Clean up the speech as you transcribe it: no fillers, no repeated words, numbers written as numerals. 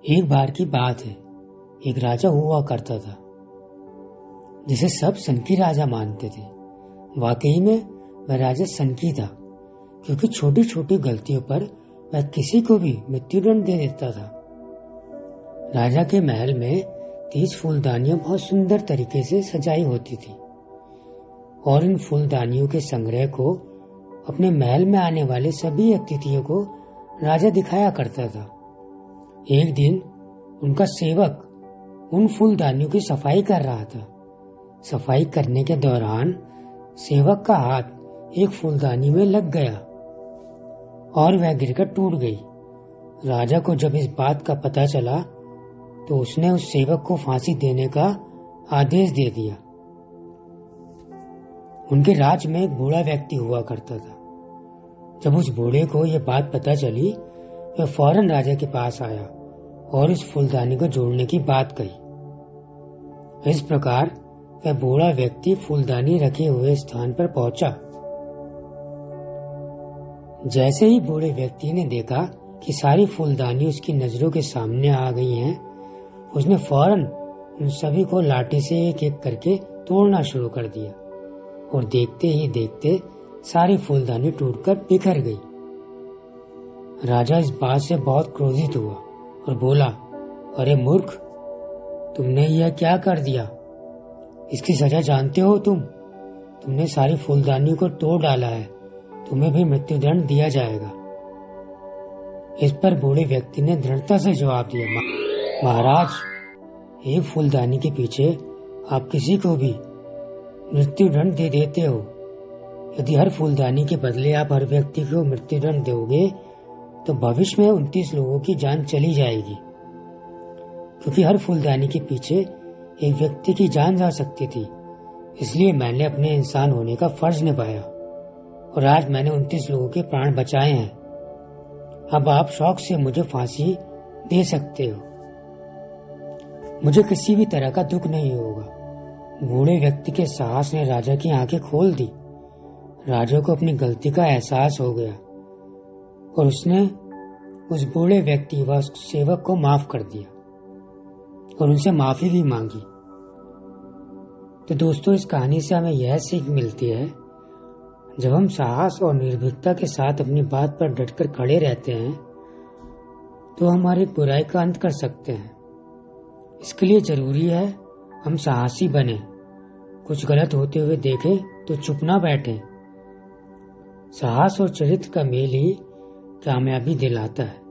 एक बार की बात है, एक राजा हुआ करता था जिसे सब सनकी राजा मानते थे। वाकई में वह राजा सनकी था, क्योंकि छोटी छोटी गलतियों पर वह किसी को भी मृत्युदंड दे देता था। राजा के महल में 30 फूलदानियां बहुत सुंदर तरीके से सजाई होती थी और इन फूलदानियों के संग्रह को अपने महल में आने वाले सभी अतिथियों को राजा दिखाया करता था। एक दिन उनका सेवक उन फूलदानियों की सफाई कर रहा था। सफाई करने के दौरान सेवक का हाथ एक फूलदानी में लग गया और वह गिरकर टूट गई। राजा को जब इस बात का पता चला तो उसने उस सेवक को फांसी देने का आदेश दे दिया। उनके राज में एक बूढ़ा व्यक्ति हुआ करता था। जब उस बूढ़े को यह बात पता चली, वह फौरन राजा के पास आया और इस फूलदानी को जोड़ने की बात कही। इस प्रकार वह बूढ़ा व्यक्ति फूलदानी रखे हुए स्थान पर पहुंचा। जैसे ही बूढ़े व्यक्ति ने देखा कि सारी फूलदानी उसकी नजरों के सामने आ गई हैं, उसने फौरन उन सभी को लाठी से एक एक करके तोड़ना शुरू कर दिया और देखते ही देखते सारी फूलदानी टूटकर बिखर गई। राजा इस बात से बहुत क्रोधित हुआ और बोला, अरे मूर्ख, तुमने यह क्या कर दिया? इसकी सजा जानते हो तुमने सारी फूलदानी को तोड़ डाला है, तुम्हें भी मृत्युदंड दिया जाएगा। इस पर बूढ़े व्यक्ति ने दृढ़ता से जवाब दिया, महाराज, एक फूलदानी के पीछे आप किसी को भी मृत्युदंड दे देते हो। यदि हर फूलदानी के बदले आप हर व्यक्ति को मृत्युदंड दोगे तो भविष्य में 29 लोगों की जान चली जाएगी, क्योंकि हर फूलदानी के पीछे एक व्यक्ति की जान जा सकती थी। इसलिए मैंने अपने इंसान होने का फर्ज निभाया और आज मैंने 29 लोगों के प्राण बचाए हैं। अब आप शौक से मुझे फांसी दे सकते हो, मुझे किसी भी तरह का दुख नहीं होगा। बूढ़े व्यक्ति के साहस ने राजा की आंखें खोल दी। राजा को अपनी गलती का एहसास हो गया और उसने उस बूढ़े व्यक्ति व सेवक को माफ कर दिया और उनसे माफी भी मांगी। तो दोस्तों, इस कहानी से हमें यह सीख मिलती है, जब हम साहस और निर्भीकता के साथ अपनी बात पर डटकर खड़े रहते हैं तो हमारी बुराई का अंत कर सकते हैं। इसके लिए जरूरी है हम साहसी बने, कुछ गलत होते हुए देखें तो चुप ना बैठें। साहस और चरित्र का मेल ही कामयाबी दिलाता है।